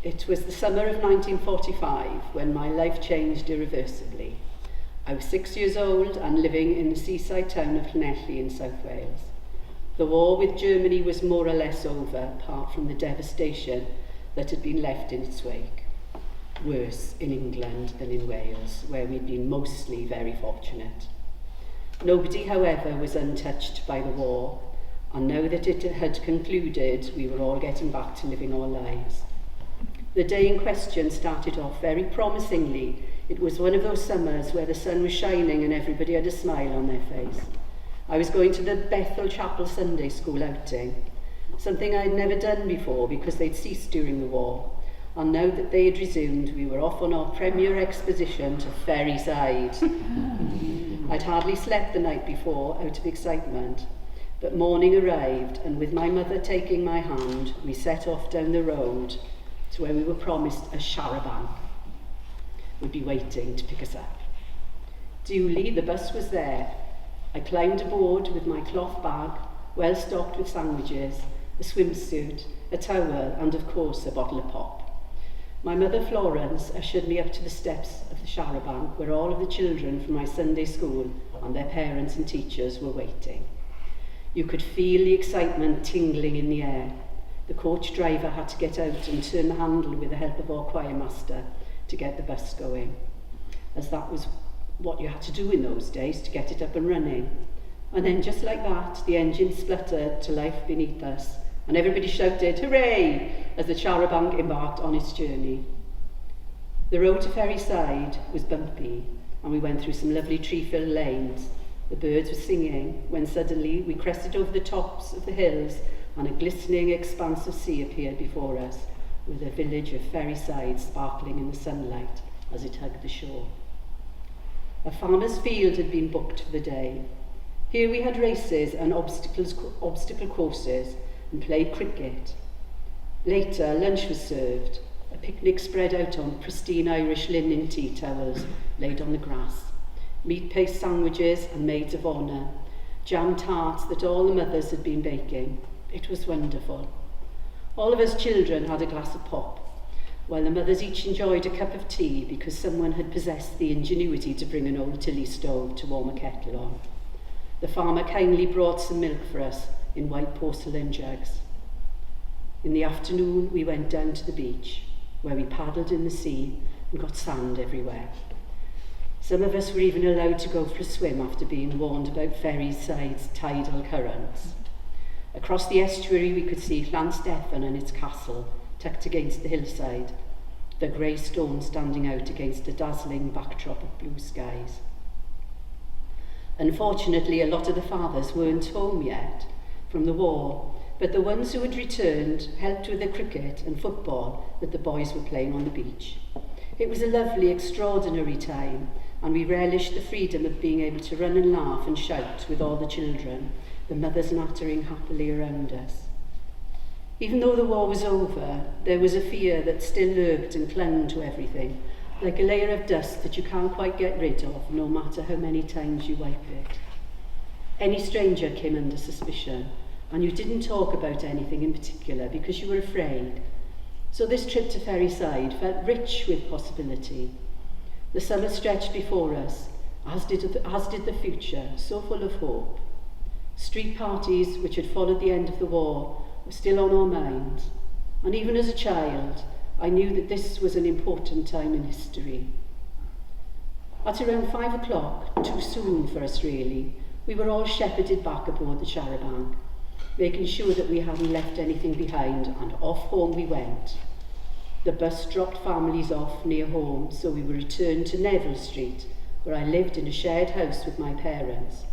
It was the summer of 1945 when my life changed irreversibly. I was 6 years old and living in the seaside town of Llanelli in South Wales. The war with Germany was more or less over, apart from the devastation that had been left in its wake. Worse in England than in Wales, where we'd been mostly very fortunate. Nobody, however, was untouched by the war, and now that it had concluded, we were all getting back to living our lives. The day in question started off very promisingly. It was one of those summers where the sun was shining and everybody had a smile on their face. I was going to the Bethel Chapel Sunday School outing, something I'd never done before because they'd ceased during the war. And now that they had resumed, we were off on our premier exposition to Ferryside. I'd hardly slept the night before out of excitement, but morning arrived, and with my mother taking my hand, we set off down the road to where we were promised a charabanc would be waiting to pick us up. Duly, the bus was there. I climbed aboard with my cloth bag, well stocked with sandwiches, a swimsuit, a towel, and of course a bottle of pop. My mother Florence ushered me up to the steps of the charabanc where all of the children from my Sunday school and their parents and teachers were waiting. You could feel the excitement tingling in the air. The coach driver had to get out and turn the handle with the help of our choir master to get the bus going, as that was what you had to do in those days to get it up and running. And then just like that, the engine spluttered to life beneath us, and everybody shouted, "Hooray!" as the charabanc embarked on its journey. The road to Ferryside was bumpy, and we went through some lovely tree-filled lanes. The birds were singing, when suddenly we crested over the tops of the hills, and a glistening expanse of sea appeared before us, with the village of Ferryside sparkling in the sunlight as it hugged the shore. A farmer's field had been booked for the day. Here we had races and obstacle courses and played cricket. Later, lunch was served, a picnic spread out on pristine Irish linen tea towels laid on the grass, meat paste sandwiches and maids of honour, jam tarts that all the mothers had been baking. It was wonderful. All of us children had a glass of pop, while the mothers each enjoyed a cup of tea because someone had possessed the ingenuity to bring an old tilly stove to warm a kettle on. The farmer kindly brought some milk for us in white porcelain jugs. In the afternoon, we went down to the beach, where we paddled in the sea and got sand everywhere. Some of us were even allowed to go for a swim after being warned about Ferryside's tidal currents. Across the estuary, we could see Llanstefan and its castle tucked against the hillside, the grey stone standing out against a dazzling backdrop of blue skies. Unfortunately, a lot of the fathers weren't home yet from the war, but the ones who had returned helped with the cricket and football that the boys were playing on the beach. It was a lovely, extraordinary time, and we relished the freedom of being able to run and laugh and shout with all the children, the mothers nattering happily around us. Even though the war was over, there was a fear that still lurked and clung to everything, like a layer of dust that you can't quite get rid of, no matter how many times you wipe it. Any stranger came under suspicion, and you didn't talk about anything in particular because you were afraid. So this trip to Ferryside felt rich with possibility. The summer stretched before us, as did the future, so full of hope. Street parties, which had followed the end of the war, were still on our minds, and even as a child, I knew that this was an important time in history. At around 5 o'clock, too soon for us really, we were all shepherded back aboard the charabanc, making sure that we hadn't left anything behind, and off home we went. The bus dropped families off near home, so we were returned to Neville Street, where I lived in a shared house with my parents.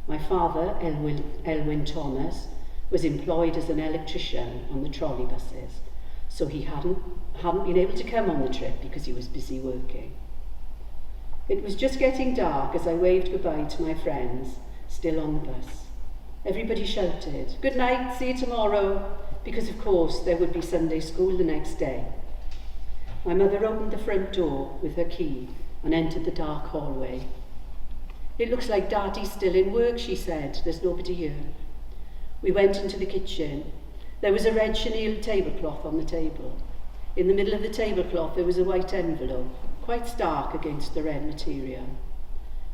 My father, Elwyn Thomas, was employed as an electrician on the trolley buses, so he hadn't been able to come on the trip because he was busy working. It was just getting dark as I waved goodbye to my friends, still on the bus. Everybody shouted, "Good night, see you tomorrow," because of course there would be Sunday school the next day. My mother opened the front door with her key and entered the dark hallway. "It looks like Daddy's still in work," she said. "There's nobody here." We went into the kitchen. There was a red chenille tablecloth on the table. In the middle of the tablecloth there was a white envelope, quite stark against the red material.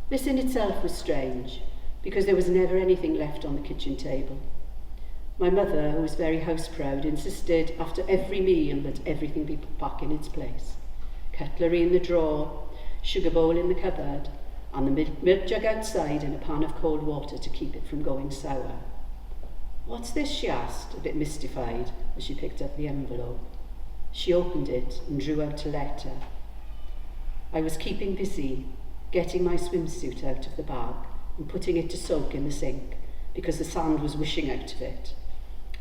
This in itself was strange, because there was never anything left on the kitchen table. My mother, who was very house-proud, insisted after every meal that everything be put back in its place. Cutlery in the drawer, sugar bowl in the cupboard, and the milk jug outside in a pan of cold water to keep it from going sour. "What's this?" she asked, a bit mystified, as she picked up the envelope. She opened it and drew out a letter. I was keeping busy, getting my swimsuit out of the bag and putting it to soak in the sink, because the sand was wishing out of it.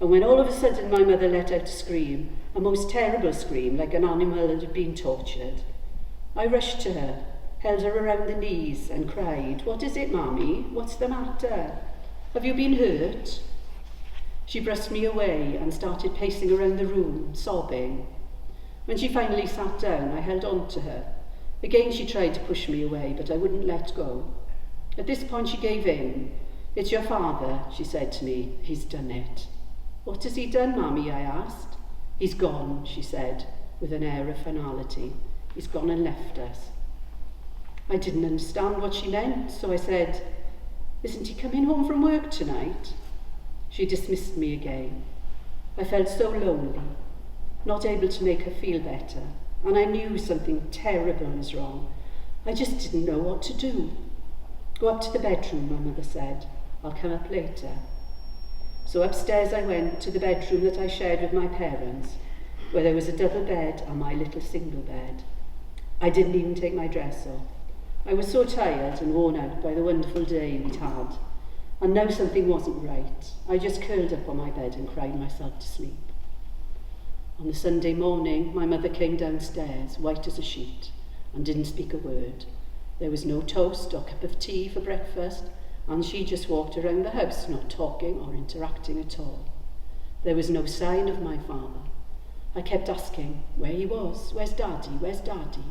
And when all of a sudden my mother let out a scream, a most terrible scream, like an animal that had been tortured. I rushed to her, held her around the knees and cried, "What is it, Mammy? What's the matter? Have you been hurt?" She brushed me away and started pacing around the room, sobbing. When she finally sat down, I held on to her. Again she tried to push me away, but I wouldn't let go. At this point she gave in. "It's your father," she said to me. "He's done it." "What has he done, Mammy?" I asked. "He's gone," she said, with an air of finality. "He's gone and left us." I didn't understand what she meant, so I said, "Isn't he coming home from work tonight?" She dismissed me again. I felt so lonely, not able to make her feel better, and I knew something terrible was wrong. I just didn't know what to do. "Go up to the bedroom," my mother said. "I'll come up later." So upstairs I went to the bedroom that I shared with my parents, where there was a double bed and my little single bed. I didn't even take my dress off. I was so tired and worn out by the wonderful day we'd had, and now something wasn't right. I just curled up on my bed and cried myself to sleep. On the Sunday morning, my mother came downstairs, white as a sheet, and didn't speak a word. There was no toast or cup of tea for breakfast, and she just walked around the house, not talking or interacting at all. There was no sign of my father. I kept asking where he was. "Where's Daddy? Where's Daddy?"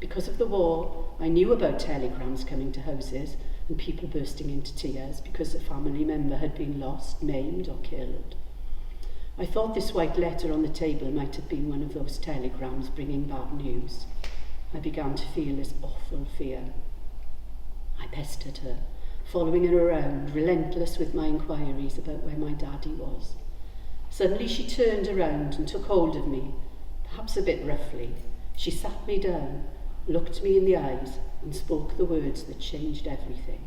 Because of the war, I knew about telegrams coming to houses and people bursting into tears because a family member had been lost, maimed or killed. I thought this white letter on the table might have been one of those telegrams bringing bad news. I began to feel this awful fear. I pestered her, following her around, relentless with my inquiries about where my daddy was. Suddenly she turned around and took hold of me, perhaps a bit roughly. She sat me down, looked me in the eyes, and spoke the words that changed everything.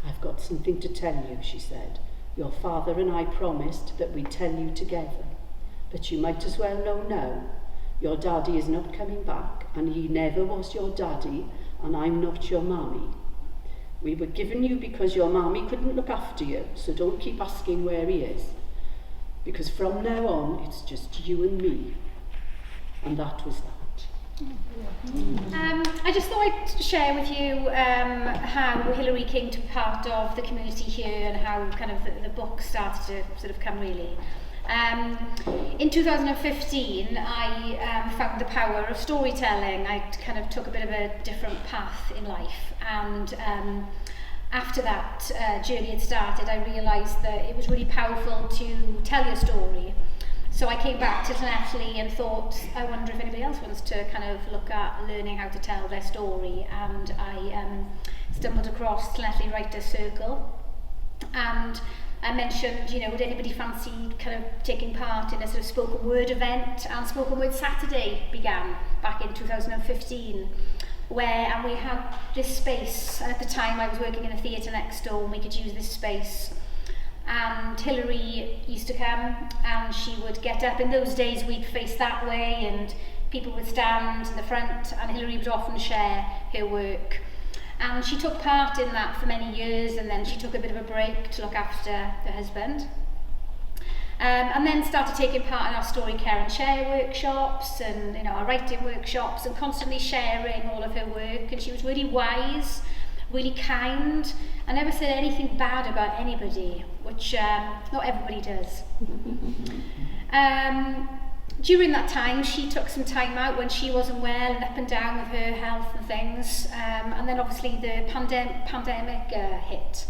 "I've got something to tell you," she said. "Your father and I promised that we'd tell you together, but you might as well know now. Your daddy is not coming back, and he never was your daddy, and I'm not your mammy. We were given you because your mammy couldn't look after you, so don't keep asking where he is. Because from now on, it's just you and me." And that was that. I just thought I'd share with you how Hilary came to be part of the community here and how kind of the book started to sort of come really. In 2015, I found the power of storytelling. I kind of took a bit of a different path in life, and after that journey had started, I realised that it was really powerful to tell your story. So I came back to Llanelli and thought, I wonder if anybody else wants to kind of look at learning how to tell their story. And I stumbled across Llanelli Writers Circle, and I mentioned, would anybody fancy kind of taking part in a sort of spoken word event? And Spoken Word Saturday began back in 2015, and we had this space. At the time I was working in a theatre next door, and we could use this space. And Hilary used to come, and she would get up. In those days we'd face that way, and people would stand in the front, and Hilary would often share her work. And she took part in that for many years, and then she took a bit of a break to look after her husband. And then started taking part in our Story, Care and Share workshops, and our writing workshops, and constantly sharing all of her work. And she was really wise, really kind, and never said anything bad about anybody, which not everybody does. During that time, she took some time out when she wasn't well and up and down with her health and things. And then obviously the pandemic hit.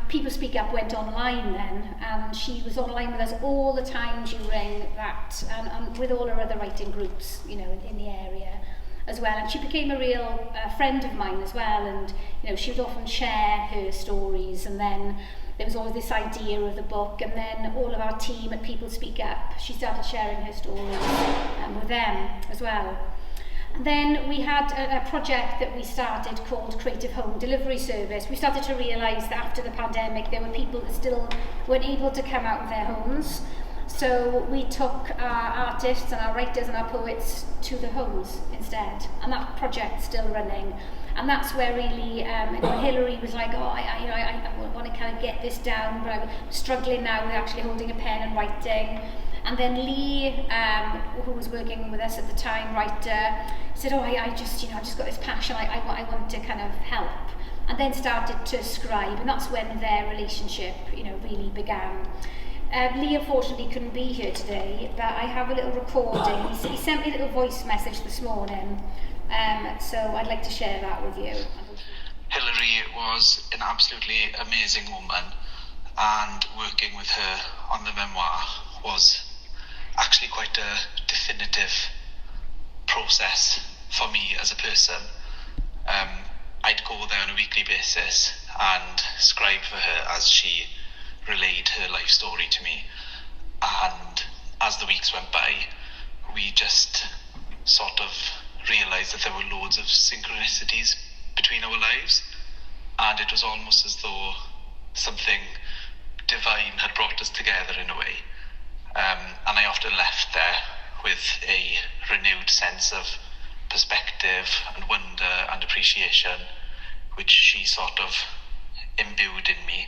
People Speak Up went online then, and she was online with us all the time during that, and with all her other writing groups, you know, in the area as well. And she became a real friend of mine as well, and you know, she would often share her stories, and then there was always this idea of the book, and then all of our team at People Speak Up, she started sharing her stories with them as well. And then we had a project that we started called Creative Home Delivery Service. We started to realise that after the pandemic there were people that still weren't able to come out of their homes. So we took our artists and our writers and our poets to the homes instead. And that project's still running. And that's where really Hilary was like, I want to kind of get this down, but I'm struggling now with actually holding a pen and writing. And then Lee, who was working with us at the time, writer, said, I just got this passion, I want to kind of help. And then started to scribe, and that's when their relationship, you know, really began. Lee unfortunately couldn't be here today, but I have a little recording. He sent me a little voice message this morning, so I'd like to share that with you. Hilary was an absolutely amazing woman, and working with her on the memoir was actually quite a definitive process for me as a person. I'd go there on a weekly basis and scribe for her as she relayed her life story to me. And as the weeks went by, we just sort of realised that there were loads of synchronicities between our lives, and it was almost as though something divine had brought us together in a way. And I often left there with a renewed sense of perspective and wonder and appreciation, which she sort of imbued in me.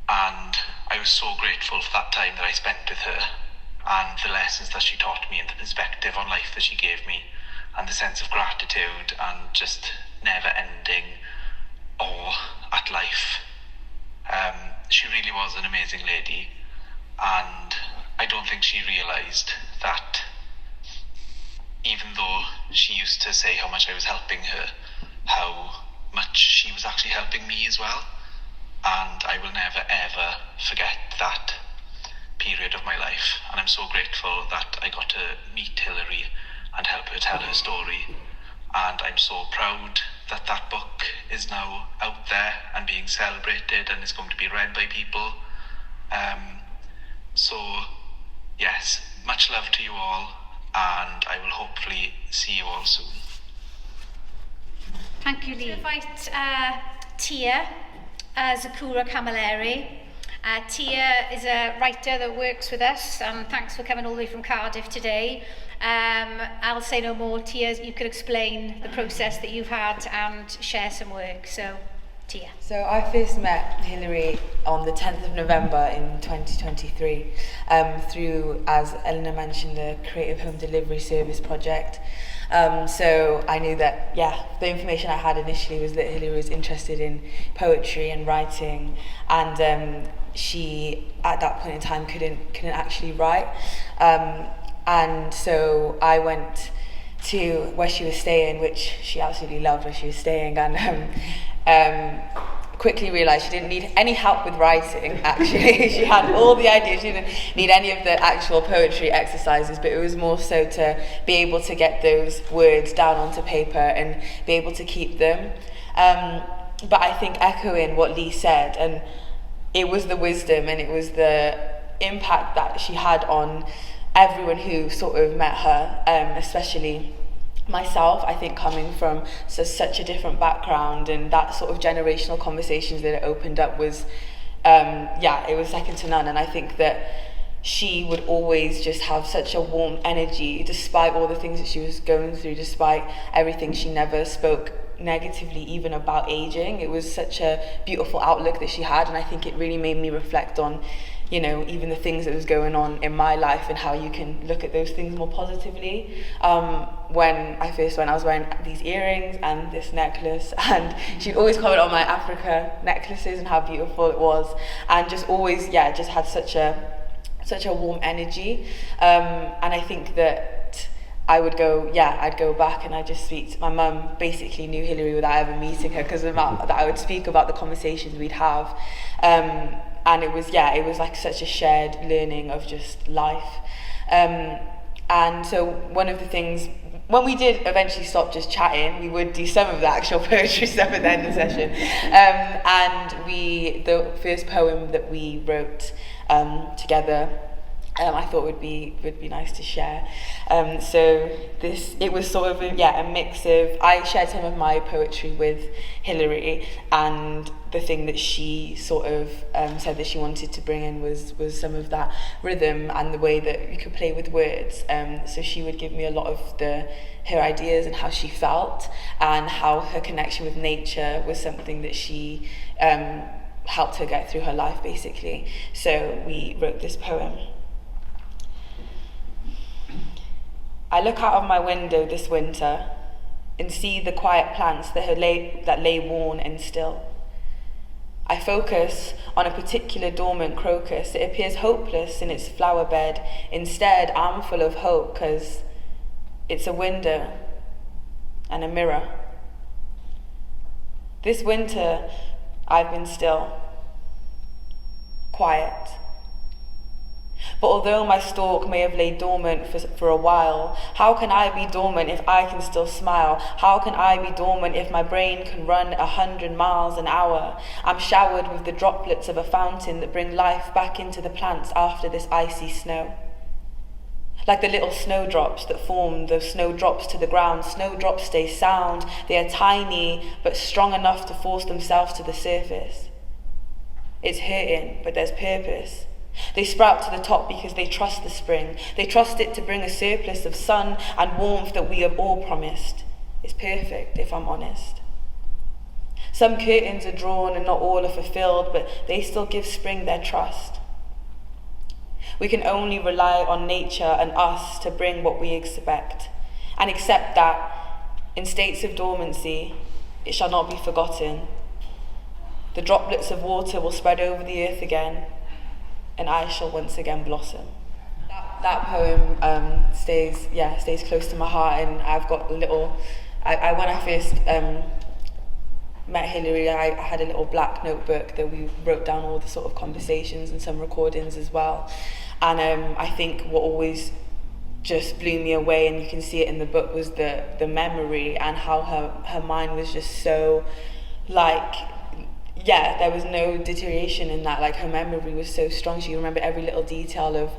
And I was so grateful for that time that I spent with her, and the lessons that she taught me, and the perspective on life that she gave me, and the sense of gratitude and just never ending awe at life. She really was an amazing lady, and I don't think she realised that even though she used to say how much I was helping her, how much she was actually helping me as well. And I will never ever forget that period of my life, and I'm so grateful that I got to meet Hilary and help her tell her story. And I'm so proud that that book is now out there and being celebrated and is going to be read by people. So yes, much love to you all, and I will hopefully see you all soon. Thank you, Lee. To invite Tia Zakura Camilleri. Tia is a writer that works with us, and thanks for coming all the way from Cardiff today. I'll say no more. Tia, you could explain the process that you've had and share some work. So, Tia. So I first met Hilary on the 10th of November in 2023 through, as Eleanor mentioned, the Creative Home Delivery Service project. So I knew that, the information I had initially was that Hilary was interested in poetry and writing, and she, at that point in time, couldn't actually write. And so I went to where she was staying, which she absolutely loved where she was staying, and quickly realised she didn't need any help with writing, actually. She had all the ideas, she didn't need any of the actual poetry exercises, but it was more so to be able to get those words down onto paper and be able to keep them. But I think echoing what Lee said, and it was the wisdom and it was the impact that she had on everyone who sort of met her, especially myself. I think coming from such a different background, and that sort of generational conversations that it opened up was, it was second to none. And I think that she would always just have such a warm energy, despite all the things that she was going through, despite everything. She never spoke negatively even about aging. It was such a beautiful outlook that she had, and I think it really made me reflect on, even the things that was going on in my life and how you can look at those things more positively. When I first went, I was wearing these earrings and this necklace, and she'd always comment on my Africa necklaces and how beautiful it was, and just always, just had such a warm energy. And I think that I'd go back and I'd just speak to my mum. Basically knew Hilary without ever meeting her, because that I would speak about the conversations we'd have, and it was like such a shared learning of just life. And so one of the things, when we did eventually stop just chatting, we would do some of the actual poetry stuff at the end of the session. And the first poem that we wrote together, I thought would be nice to share. So it was sort of a mix of, I shared some of my poetry with Hilary, and the thing that she sort of said that she wanted to bring in was some of that rhythm and the way that you could play with words. So she would give me a lot of her ideas and how she felt, and how her connection with nature was something that she helped her get through her life, basically. So we wrote this poem. I look out of my window this winter and see the quiet plants that lay worn and still. I focus on a particular dormant crocus. It appears hopeless in its flower bed. Instead, I'm full of hope, because it's a window and a mirror. This winter, I've been still, quiet. But although my stalk may have laid dormant for a while, how can I be dormant if I can still smile? How can I be dormant if my brain can run 100 miles an hour? I'm showered with the droplets of a fountain that bring life back into the plants after this icy snow. Like the little snowdrops that form those snowdrops to the ground, snowdrops stay sound. They are tiny, but strong enough to force themselves to the surface. It's hurting, but there's purpose. They sprout to the top because they trust the spring. They trust it to bring a surplus of sun and warmth that we have all promised. It's perfect, if I'm honest. Some curtains are drawn and not all are fulfilled, but they still give spring their trust. We can only rely on nature and us to bring what we expect, and accept that, in states of dormancy, it shall not be forgotten. The droplets of water will spread over the earth again, and I shall once again blossom. That poem stays close to my heart, and I've got a little. When I first met Hilary, I had a little black notebook that we wrote down all the sort of conversations and some recordings as well. And I think what always just blew me away, and you can see it in the book, was the memory, and how her mind was just so there was no deterioration in that. Like, her memory was so strong. She remembered every little detail of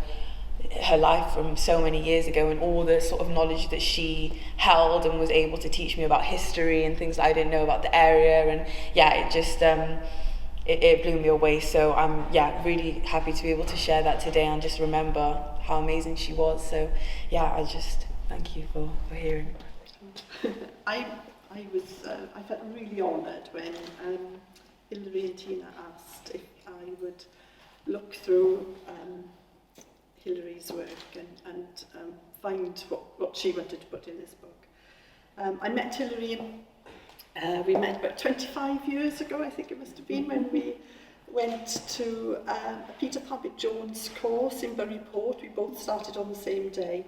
her life from so many years ago, and all the sort of knowledge that she held and was able to teach me about history and things that I didn't know about the area. And it just it blew me away. So I'm really happy to be able to share that today and just remember how amazing she was. So I just thank you for hearing. I felt really honoured when Hilary and Tina asked if I would look through Hilary's work and find what she wanted to put in this book. I met Hilary, we met about 25 years ago, I think it must have been, when we went to a Peter Pavitt-Jones course in Buryport. We both started on the same day,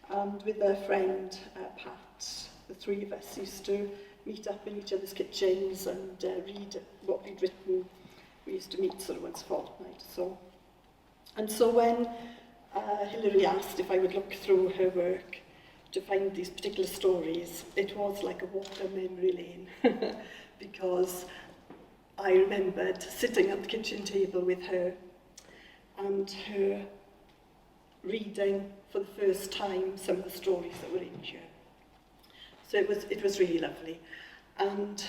and with a friend, Pat, the three of us used to meet up in each other's kitchens and read what we'd written. We used to meet sort of once a fortnight. So when Hilary asked if I would look through her work to find these particular stories, it was like a walk down memory lane, because I remembered sitting at the kitchen table with her and her reading for the first time some of the stories that were in here. So it was really lovely. And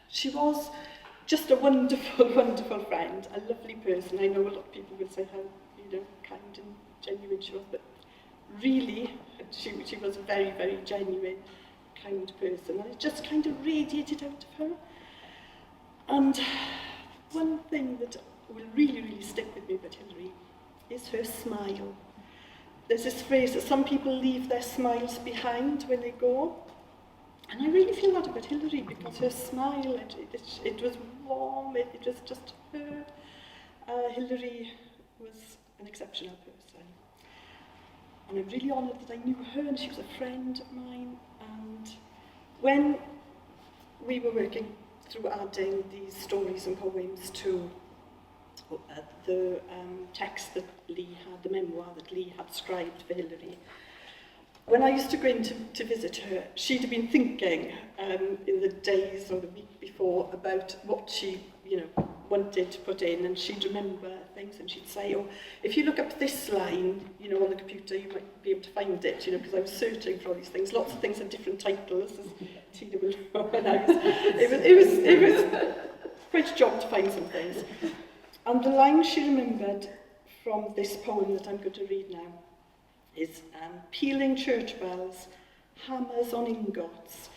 she was just a wonderful, wonderful friend, a lovely person. I know a lot of people would say how, kind and genuine she was, but really, she was a very, very genuine, kind person. And it just kind of radiated out of her. And one thing that will really, really stick with me about Hilary is her smile. There's this phrase that some people leave their smiles behind when they go. And I really feel that about Hilary, because her smile, it was warm, it was just her. Hilary was an exceptional person. And I'm really honoured that I knew her, and she was a friend of mine. And when we were working through adding these stories and poems to the text that Lee had, the memoir that Lee had scribed for Hilary, when I used to go in to visit her, she'd have been thinking in the days or the week before about what she, wanted to put in, and she'd remember things, and she'd say, oh, if you look up this line, on the computer, you might be able to find it, because I was searching for all these things. Lots of things have different titles, as Tina will know. And it was quite a job to find some things. And the line she remembered from this poem that I'm going to read now is pealing church bells, hammers on ingots,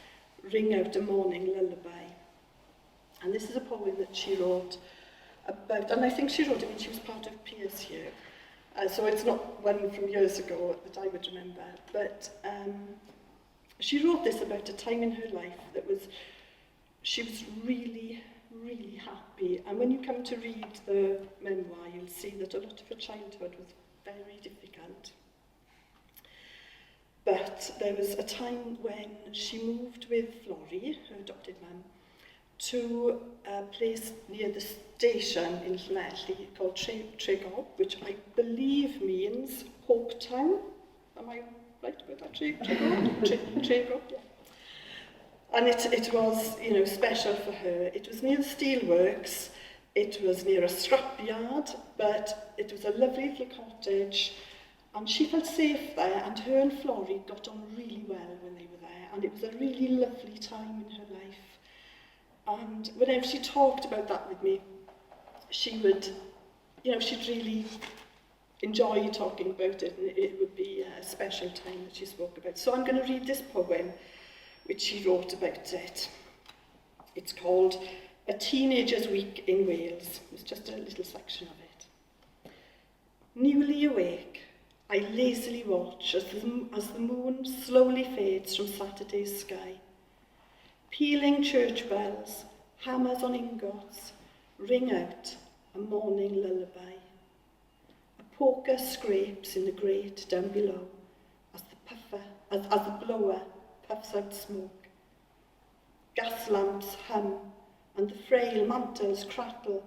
ring out a morning lullaby. And this is a poem that she wrote about, and I think she wrote it when she was part of Piers here. So it's not one from years ago that I would remember, but she wrote this about a time in her life she was really, really happy. And when you come to read the memoir, you'll see that a lot of her childhood was very difficult. But there was a time when she moved with Florrie, her adopted mum, to a place near the station in Llanelli called Tregob, which I believe means Hope Town. Am I right about that? Tregob, yeah. And it was, special for her. It was near the steelworks, it was near a scrapyard, but it was a lovely little cottage, and she felt safe there, and her and Florrie got on really well when they were there, and it was a really lovely time in her life. And whenever she talked about that with me, she would, she'd really enjoy talking about it, and it would be a special time that she spoke about. So I'm going to read this poem, which she wrote about it. It's called A Teenager's Week in Wales. It's just a little section of it. Newly awake, I lazily watch as the moon slowly fades from Saturday's sky. Pealing church bells, hammers on ingots, ring out a morning lullaby. A poker scrapes in the grate down below as the blower puffs out smoke. Gas lamps hum and the frail mantles crackle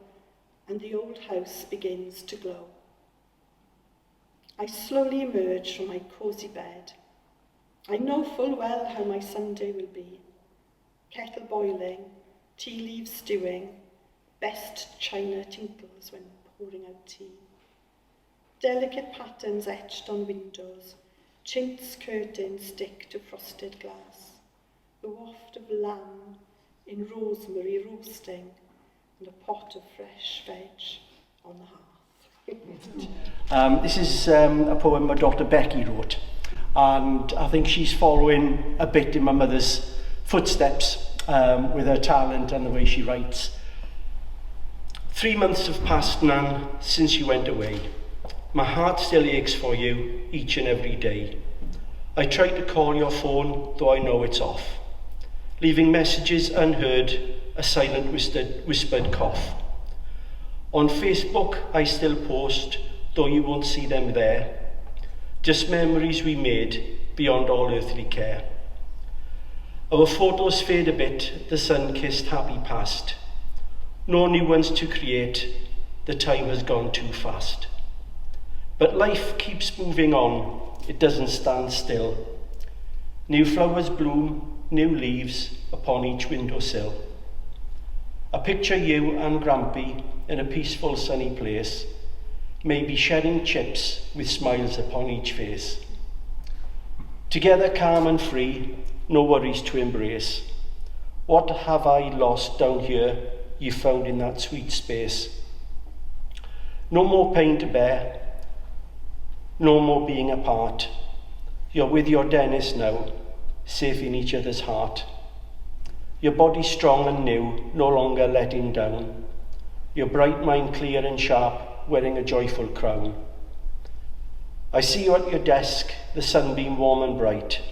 and the old house begins to glow. I slowly emerge from my cosy bed. I know full well how my Sunday will be. Kettle boiling, tea leaves stewing, best china tinkles when pouring out tea. Delicate patterns etched on windows, chintz curtains stick to frosted glass, the waft of lamb in rosemary roasting, and a pot of fresh veg on the hearth. This is a poem my daughter Becky wrote, and I think she's following a bit in my mother's footsteps with her talent and the way she writes. 3 months have passed, Nan, since you went away. My heart still aches for you each and every day. I try to call your phone, though I know it's off, leaving messages unheard, a silent whispered cough. On Facebook I still post, though you won't see them there, just memories we made beyond all earthly care. Our photos fade a bit, the sun-kissed happy past. No new ones to create, the time has gone too fast. But life keeps moving on, it doesn't stand still. New flowers bloom, new leaves upon each windowsill. I picture you and Grampy in a peaceful sunny place, maybe sharing chips with smiles upon each face. Together calm and free, no worries to embrace. What have I lost down here you found in that sweet space? No more pain to bear, no more being apart. You're with your Dennis now, safe in each other's heart. Your body strong and new, no longer letting down. Your bright mind clear and sharp, wearing a joyful crown. I see you at your desk, the sunbeam warm and bright,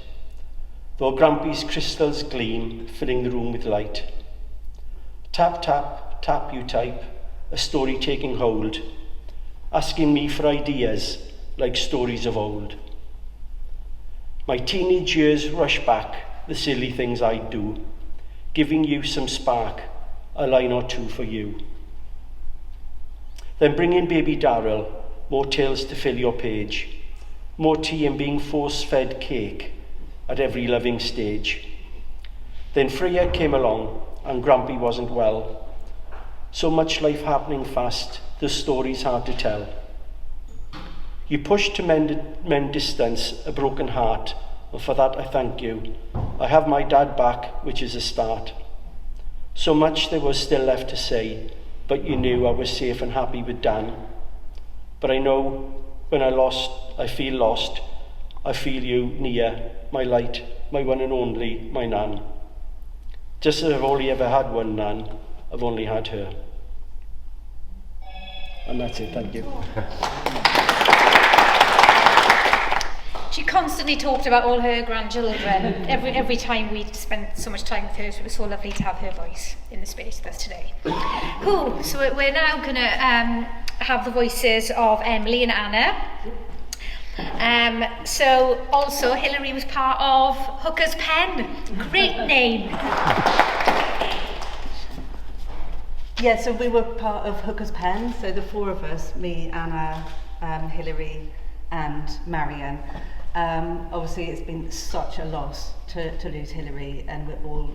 though Grampy's crystals gleam, filling the room with light. Tap, tap, tap you type, a story taking hold, asking me for ideas like stories of old. My teenage years rush back, the silly things I'd do, giving you some spark, a line or two for you. Then bring in baby Daryl, more tales to fill your page, more tea and being force-fed cake at every loving stage. Then Freya came along and Grumpy wasn't well. So much life happening fast, the story's hard to tell. You pushed to mend distance, a broken heart, and for that I thank you. I have my dad back, which is a start. So much there was still left to say, but you knew I was safe and happy with Dan. But I know when I feel lost, I feel you near, my light, my one and only, my Nan. Just as I've only ever had one Nan, I've only had her. And that's it, thank you. She constantly talked about all her grandchildren. Every time we'd spent so much time with her, so it was so lovely to have her voice in the space with us today. Cool, so we're now going to have the voices of Emily and Anna. So also Hilary was part of Hooker's Pen. Great name. Yeah, so we were part of Hooker's Pen, so the four of us, me, Anna, Hilary and Marion. Obviously it's been such a loss to lose Hilary, and we're all,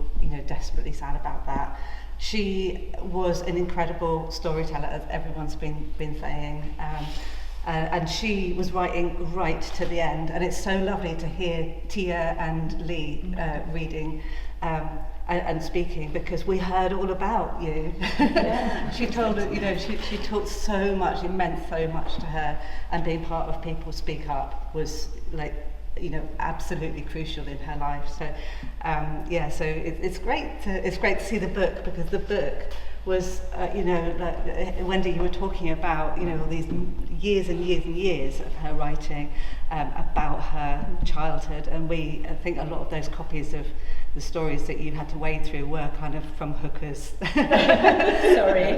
desperately sad about that. She was an incredible storyteller, as everyone's been saying, and she was writing right to the end, and it's so lovely to hear Tia and Lee reading and speaking, because we heard all about you. Yeah. She told us, she talked so much, it meant so much to her, and being part of People Speak Up was absolutely crucial in her life. So so it's great to see the book, because the book was Wendy, you were talking about all these years and years and years of her writing about her childhood, and I think a lot of those copies of the stories that you had to wade through were kind of from Hookers. Sorry.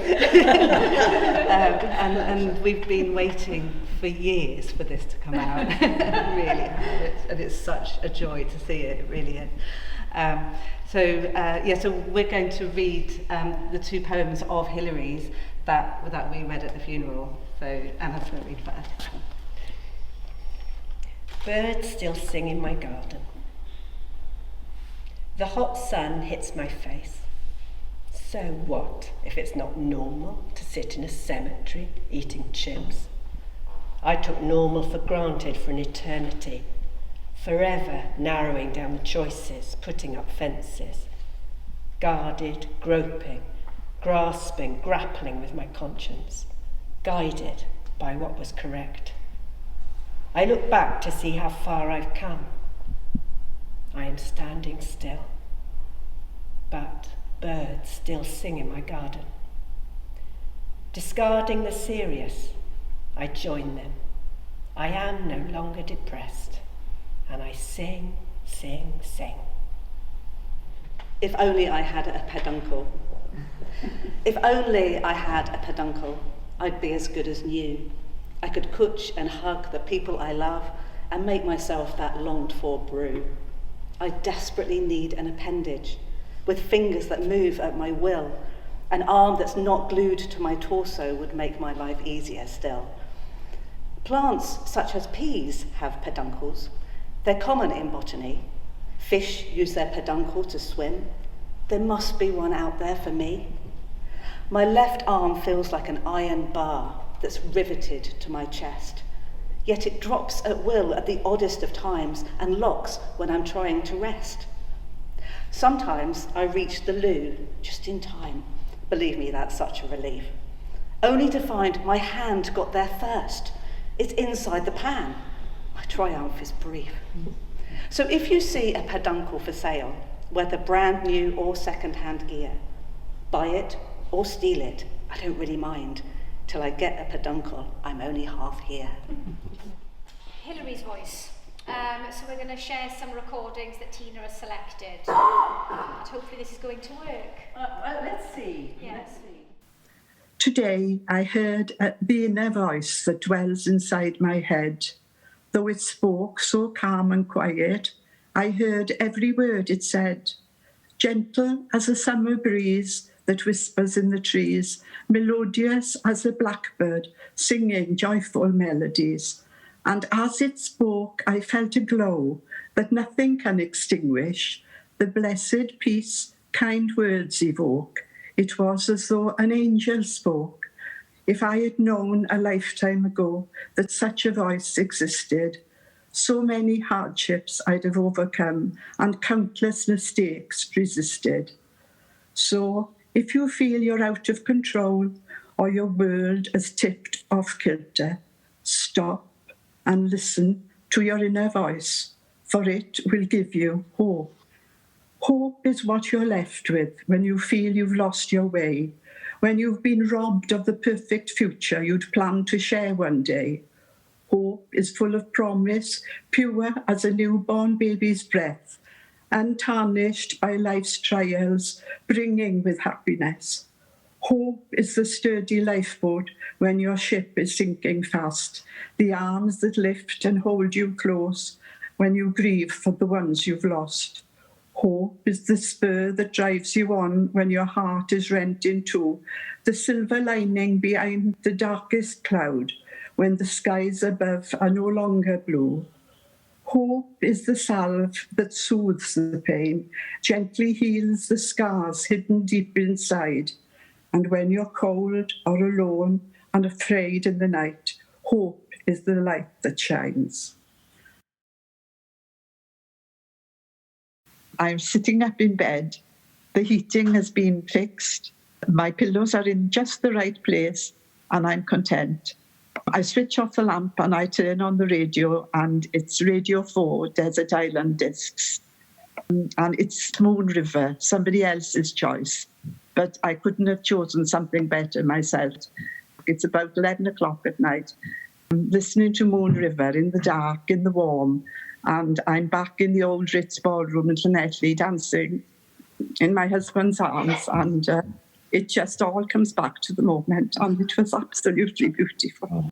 And we've been waiting for years for this to come out. Really, and it's such a joy to see it. It really is. So we're going to read the two poems of Hilary's that we read at the funeral. So Anna's going to read first. Birds still sing in my garden. The hot sun hits my face. So what if it's not normal to sit in a cemetery eating chips? I took normal for granted for an eternity, forever narrowing down the choices, putting up fences, guarded, groping, grasping, grappling with my conscience, guided by what was correct. I look back to see how far I've come. I am standing still, but birds still sing in my garden. Discarding the serious, I join them. I am no longer depressed, and I sing, sing, sing. If only I had a peduncle. If only I had a peduncle, I'd be as good as new. I could cooch and hug the people I love and make myself that longed-for brew. I desperately need an appendage with fingers that move at my will. An arm that's not glued to my torso would make my life easier still. Plants such as peas have peduncles. They're common in botany. Fish use their peduncle to swim. There must be one out there for me. My left arm feels like an iron bar that's riveted to my chest. Yet it drops at will at the oddest of times and locks when I'm trying to rest. Sometimes I reach the loo just in time. Believe me, that's such a relief. Only to find my hand got there first. It's inside the pan. My triumph is brief. So if you see a peduncle for sale, whether brand new or second-hand gear, buy it or steal it, I don't really mind. Till I get a peduncle, I'm only half here. Hilary's voice. So we're going to share some recordings that Tina has selected. And hopefully this is going to work. Let's see. Yeah. Let's see. Today I heard a inner voice that dwells inside my head. Though it spoke so calm and quiet, I heard every word it said. Gentle as a summer breeze that whispers in the trees, melodious as a blackbird singing joyful melodies. And as it spoke, I felt a glow that nothing can extinguish. The blessed peace kind words evoke. It was as though an angel spoke. If I had known a lifetime ago that such a voice existed, so many hardships I'd have overcome and countless mistakes resisted. So, if you feel you're out of control or your world has tipped off kilter, stop and listen to your inner voice, for it will give you hope. Hope is what you're left with when you feel you've lost your way, when you've been robbed of the perfect future you'd planned to share one day. Hope is full of promise, pure as a newborn baby's breath, untarnished by life's trials, bringing with happiness. Hope is the sturdy lifeboat when your ship is sinking fast, the arms that lift and hold you close when you grieve for the ones you've lost. Hope is the spur that drives you on when your heart is rent in two, the silver lining behind the darkest cloud when the skies above are no longer blue. Hope is the salve that soothes the pain, gently heals the scars hidden deep inside. And when you're cold or alone and afraid in the night, hope is the light that shines. I'm sitting up in bed. The heating has been fixed. My pillows are in just the right place, and I'm content. I switch off the lamp and I turn on the radio, and it's Radio 4 Desert Island Discs. And it's Moon River, somebody else's choice. But I couldn't have chosen something better myself. It's about 11 o'clock at night. I'm listening to Moon River in the dark, in the warm, and I'm back in the old Ritz ballroom in Llanelli dancing in my husband's arms, and it just all comes back to the moment, and it was absolutely beautiful.